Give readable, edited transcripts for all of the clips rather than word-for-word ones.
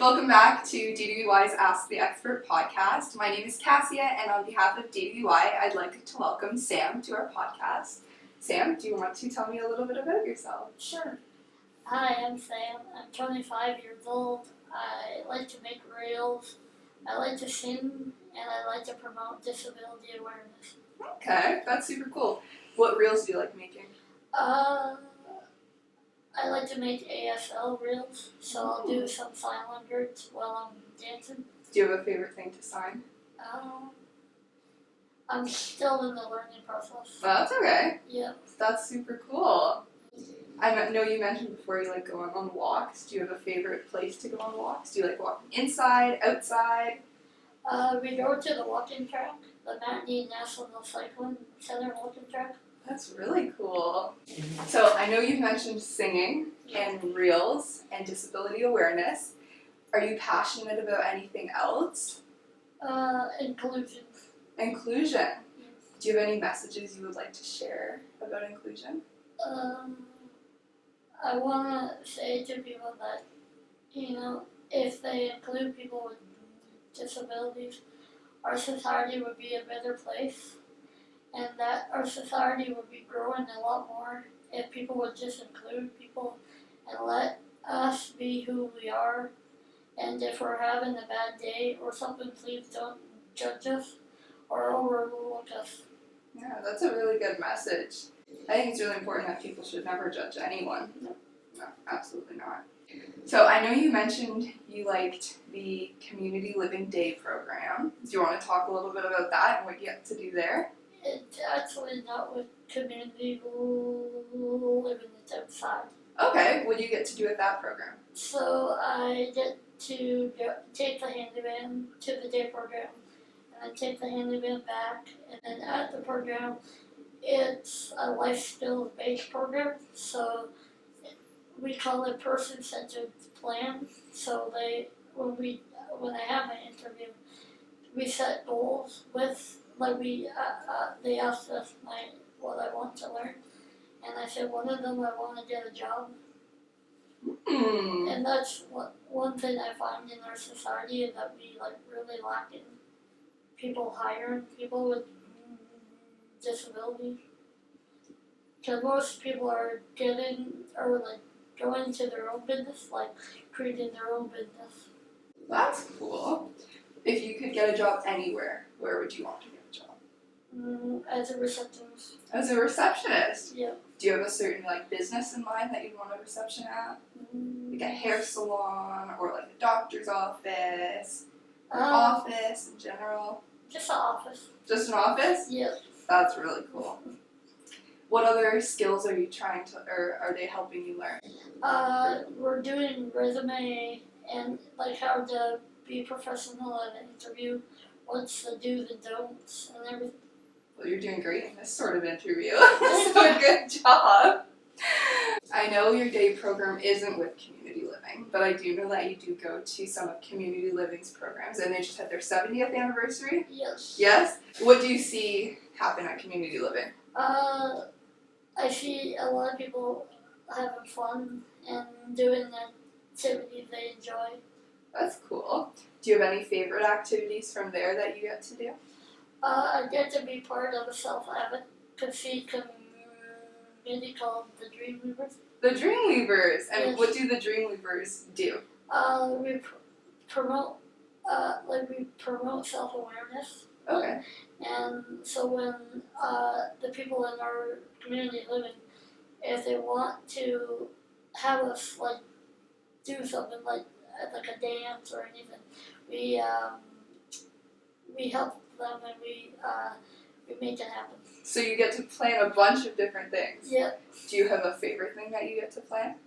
Welcome back to DWY's Ask the Expert podcast. My name is Cassia, and on behalf of DWY, I'd like to welcome Sam to our podcast. Sam, do you want to tell me a little bit about yourself? Sure. Hi, I'm Sam. I'm 25 years old. I like to make reels. I like to sing, and I like to promote disability awareness. Okay, that's super cool. What reels do you like making? I like to make ASL reels, so I'll do some sign language while I'm dancing. Do you have a favorite thing to sign? I'm still in the learning process. Well, that's okay. Yeah. That's super cool. I know you mentioned before you like going on walks. Do you have a favorite place to go on walks? Do you like walking inside, outside? We go to the walking track, the Matney National Cycling Center walking track. That's really cool. So I know you've mentioned singing and reels and disability awareness. Are you passionate about anything else? Inclusion. Inclusion. Yes. Do you have any messages you would like to share about inclusion? I want to say to people that, if they include people with disabilities, our society would be a better place, and that our society would be growing a lot more if people would just include people and let us be who we are. And if we're having a bad day or something, please don't judge us or overlook us. Yeah, that's a really good message. I think it's really important that people should never judge anyone. No. No, absolutely not. So I know you mentioned you liked the Community Living Day program. Do you want to talk a little bit about that and what you get to do there? It's actually not with community living, it's outside. Okay, what do you get to do at that program? So I get to take the handyman to the day program, and I take the handyman back, and then at the program, it's a life skills based program, so we call it person-centered plan. So when I have my interview, we set goals with, they asked us what I want to learn, and I said one of them I want to get a job. And that's one thing I find in our society is that we really lack in people hiring people with disabilities. Because most people are going to their own business, creating their own business. That's cool. If you could get a job anywhere, where would you want to get a job? As a receptionist. As a receptionist? Yeah. Do you have a certain business in mind that you'd want a reception at? Like a hair salon or a doctor's office? Or office in general? Just an office. Just an office? Yeah. That's really cool. What other skills are you are they helping you learn? We're doing resume and how to be professional at an interview, what's the do's and don'ts and everything. Well, you're doing great in this sort of interview, so good job. I know your day program isn't with Community Living, but I do know that you do go to some of Community Living's programs, and they just had their 70th anniversary. Yes. Yes? What do you see happen at Community Living? I see a lot of people having fun and doing activities they enjoy. That's Cool. Do you have any favorite activities from there that you get to do? I get to be part of a self-advocacy committee called the Dreamweavers. The Dreamweavers! And Yes. what do the Dreamweavers do? We promote self-awareness. Okay. And so when the people in our community living, if they want to have us do something like a dance or anything, we help them and we make it happen. So you get to plan a bunch of different things. Yeah. Do you have a favorite thing that you get to plan?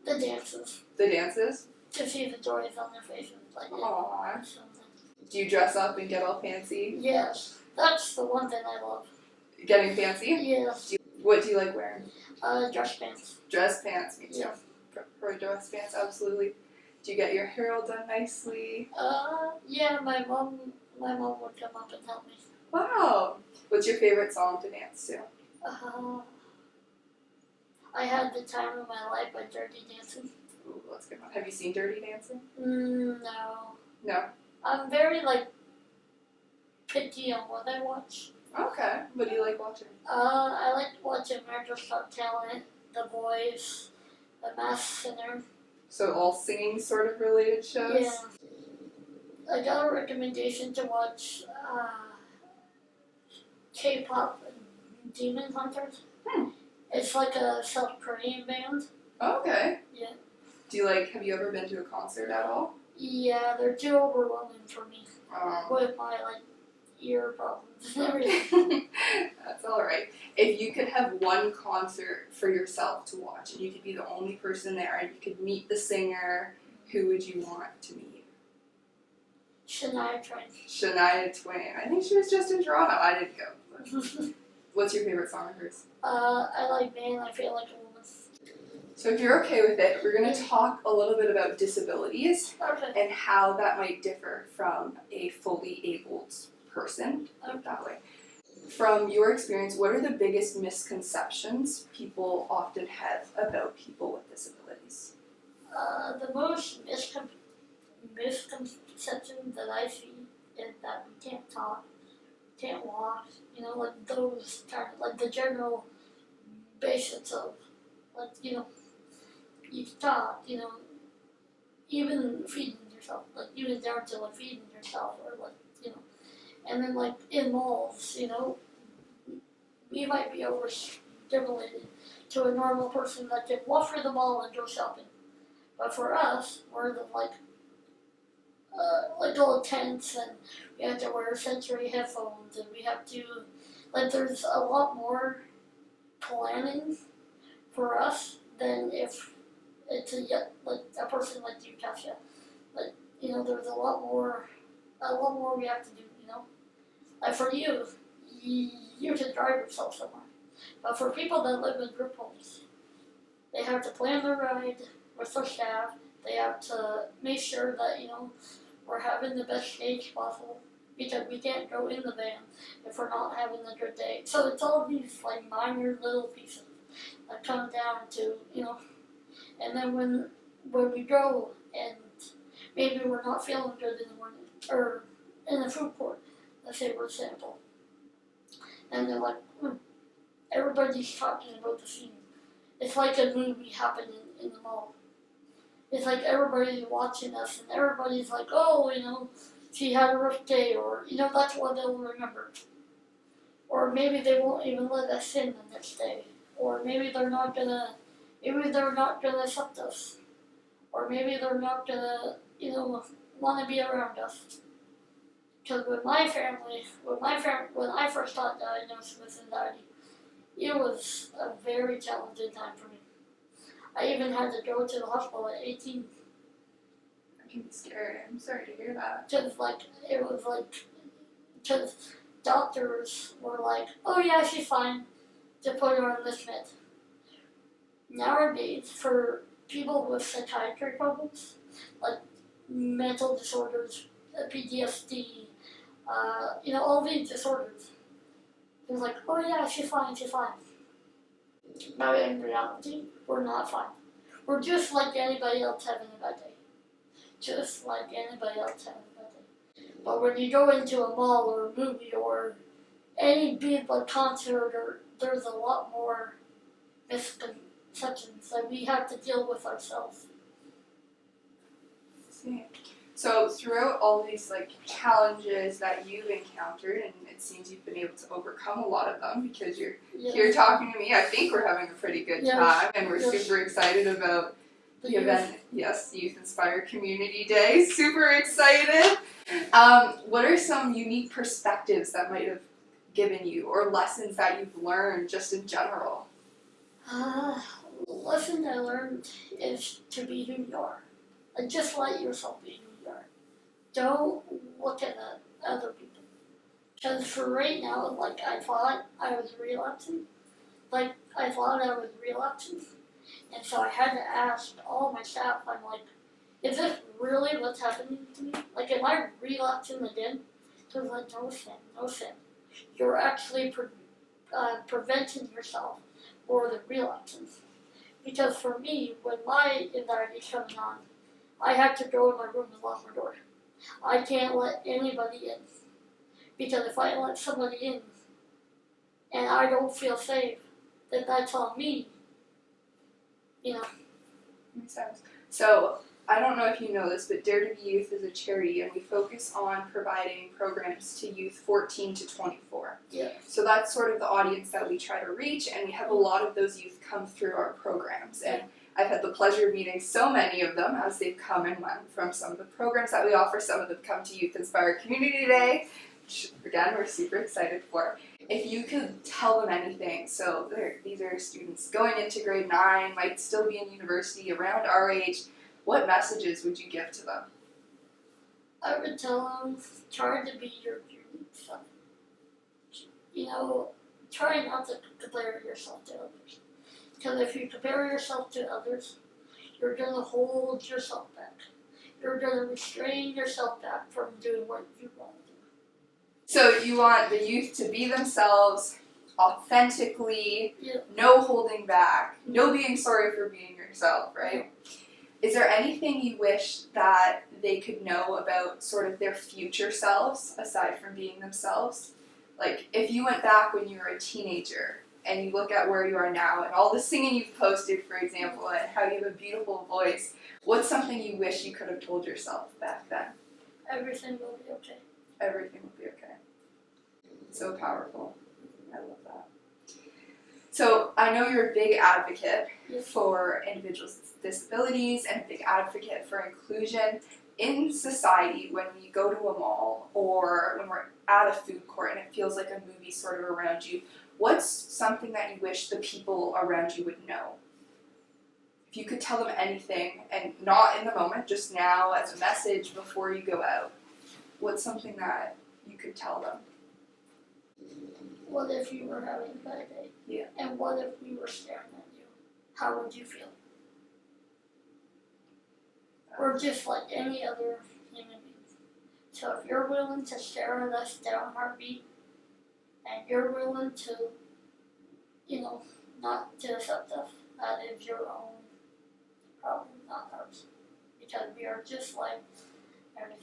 The dances. The dances? To see the joys on their faces. Aww. Something. Do you dress up and get all fancy? Yes. That's the one thing I love. Getting fancy? Yes. What do you like wearing? Dress pants. Dress pants, me too. Yeah. Prefer dress pants, absolutely. Do you get your hair all done nicely? Yeah, my mom would come up and help me. Wow. What's your favorite song to dance to? I had the time of my life by Dirty Dancing. Ooh, that's a good one. Have you seen Dirty Dancing? No. No? I'm very, like, picky on what I watch. Okay. What do you like watching? I like watching America's Got Talent, The Voice, The Masked Singer. So all singing sort of related shows? Yeah. I got a recommendation to watch K-pop Demon Hunters. It's like a South Korean band. Okay. Yeah. Have you ever been to a concert at all? Yeah, they're too overwhelming for me with my ear problems and everything. That's alright. If you could have one concert for yourself to watch and you could be the only person there and you could meet the singer, who would you want to meet? Shania Twain. Shania Twain. I think she was just in Toronto. I didn't go. But what's your favorite song of hers? I like Man, I Feel Like a Woman. So if you're okay with it, we're going to talk a little bit about disabilities Okay. and how that might differ from a fully abled person, put it that way. From your experience, what are the biggest misconceptions people often have about people with disabilities? The most misconception that I see is that we can't talk, can't walk, like those kind of, like the general basics of, you can talk, even feeding yourself, even down to feeding yourself or and then in malls, we might be overstimulated to a normal person that can walk through the mall and go shopping. But for us, we're the all tense and we have to wear sensory headphones and we have to, there's a lot more planning for us than if it's a person like you, Kasia. There's a lot more we have to do, for you, you can drive yourself somewhere. But for people that live in group homes, they have to plan their ride with their staff. They have to make sure that, we're having the best stage possible because we can't go in the van if we're not having a good day. So it's all these minor little pieces that come down to, and then when we go and maybe we're not feeling good in the morning or in the food court, let's say for example, and they're everybody's talking about the scene. It's like a movie happening in the mall. It's like everybody's watching us and everybody's oh, she had a rough day, or, that's what they'll remember. Or maybe they won't even let us in the next day. Or maybe they're not gonna accept us. Or maybe they're not gonna, want to be around us. Because when I first got diagnosed with anxiety, it was a very challenging time for me. I even had to go to the hospital at 18. That can be scary. I'm sorry to hear that. Because doctors were oh yeah, she's fine, to put her on this med. Nowadays, for people with psychiatry problems, mental disorders, PTSD, all these disorders, they're oh yeah, she's fine. But in reality, we're not fine. We're just like anybody else having a bad day. Just like anybody else having a bad day. But when you go into a mall or a movie or any big concert, there's a lot more misconceptions that we have to deal with ourselves. So throughout all these challenges that you've encountered, and it seems you've been able to overcome a lot of them because you're here talking to me, I think we're having a pretty good time, and we're super excited about the event. Yes, Youth Inspire Community Day. Super excited. What are some unique perspectives that might have given you, or lessons that you've learned just in general? The lesson I learned is to be who you are. Just let yourself be who you are. Don't look at other people. Because for right now, I thought I was relapsing. And so I had to ask all my staff, I'm is this really what's happening to me? Am I relapsing again? So no sin. You're actually preventing yourself for the relapses. Because for me, when my anxiety is coming on, I have to go in my room and lock my door. I can't let anybody in. Because if I let somebody in and I don't feel safe, then that's on me. You know. Makes sense. So, I don't know if you know this, but Dare to Be Youth is a charity, and we focus on providing programs to youth 14 to 24. Yeah. So that's sort of the audience that we try to reach, and we have a lot of those youth come through our programs. And I've had the pleasure of meeting so many of them as they've come and went from some of the programs that we offer. Some of them come to Youth Inspired Community Day, which again we're super excited for. If you could tell them anything, so these are students going into grade 9, might still be in university, around our age, what messages would you give to them? I would tell them, try to be your unique self. You know, try not to compare yourself to others. Because if you compare yourself to others, you're going to hold yourself back. You're going to restrain yourself back from doing what you want to do. So you want the youth to be themselves, authentically, Yeah. no holding back, no being sorry for being yourself, right? Is there anything you wish that they could know about sort of their future selves, aside from being themselves? Like, if you went back when you were a teenager, and you look at where you are now, and all the singing you've posted, for example, and how you have a beautiful voice, what's something you wish you could have told yourself back then? Everything will be okay. Everything will be okay. So powerful. I love that. So I know you're a big advocate for individuals with disabilities and a big advocate for inclusion in society. When we go to a mall or when we're at a food court and it feels like a movie sort of around you, what's something that you wish the people around you would know? If you could tell them anything, and not in the moment, just now as a message before you go out, what's something that you could tell them? What if you were having a bad day? Yeah. And what if we were staring at you? How would you feel? We're just like any other human being. So if you're willing to stare at us down heartbeat, and you're willing to, you know, not to accept us, that is your own problem, not ours. Because we are just like everything.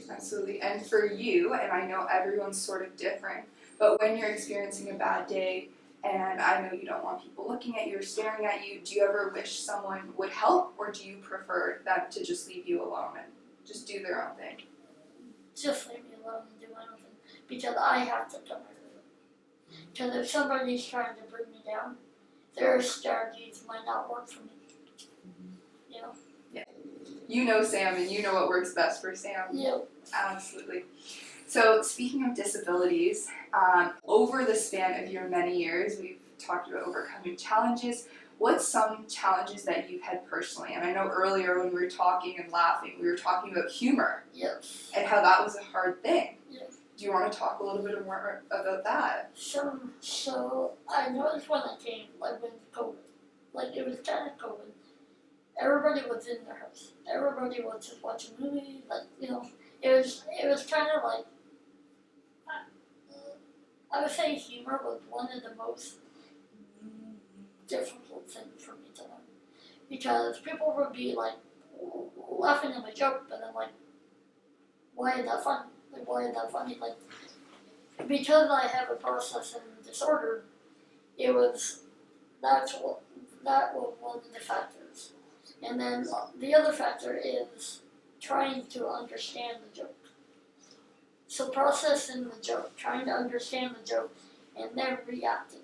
Absolutely. And for you, and I know everyone's sort of different, but when you're experiencing a bad day, and I know you don't want people looking at you or staring at you, do you ever wish someone would help, or do you prefer them to just leave you alone and just do their own thing? Just leave me alone and do my own thing. Because I have to come out of it. Because if somebody's trying to bring me down, their strategies might not work for me. You know? Yeah. You know Sam, and you know what works best for Sam. Yep. Absolutely. So speaking of disabilities, over the span of your many years, we've talked about overcoming challenges. What's some challenges that you've had personally? And I know earlier when we were talking and laughing, we were talking about humor. Yes. And how that was a hard thing. Yes. Do you want to talk a little bit more about that? Sure. So I noticed when I came, like when COVID, like it was kind of COVID, everybody was in their house. Everybody was just watching movies, like, you know, it was kind of like, I would say humor was one of the most difficult things for me to learn. Because people would be like laughing at my joke, but I'm like, why is that funny? Like, why is that funny? Like, because I have a processing disorder, that was one of the factors. And then the other factor is trying to understand the joke. So processing the joke, trying to understand the joke, and then reacting.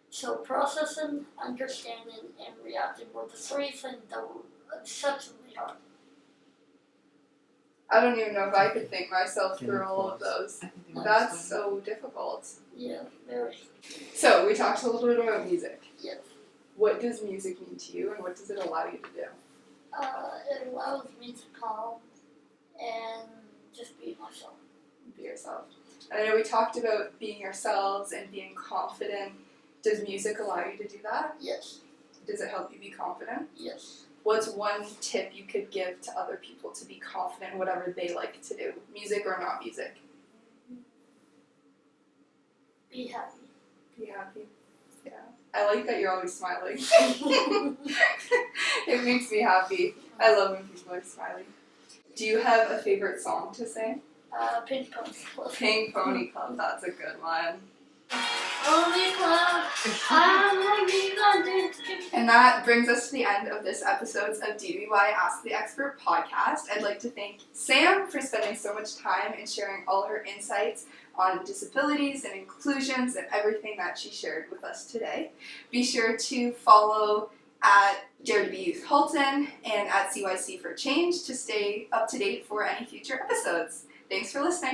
So processing, understanding, and reacting were the three things that were exceptionally hard. I don't even know if I could think myself through all of those. That's so difficult. Yeah, very. So we talked a little bit about music. Yes. What does music mean to you, and what does it allow you to do? It allows me to calm and just be myself. Be yourself. And I know we talked about being yourselves and being confident. Does music allow you to do that? Yes. Does it help you be confident? Yes. What's one tip you could give to other people to be confident in whatever they like to do, music or not music? Be happy. Be happy. Yeah. I like that you're always smiling. It makes me happy. I love when people are smiling. Do you have a favorite song to sing? Pink Pony Club. Pink Pony Club, that's a good one. Pony Club, I'm looking on this. And that brings us to the end of this episode of DBY Ask the Expert podcast. I'd like to thank Sam for spending so much time and sharing all her insights on disabilities and inclusions and everything that she shared with us today. Be sure to follow at Dare to Be Youth Halton and at CYC for Change to stay up to date for any future episodes. Thanks for listening.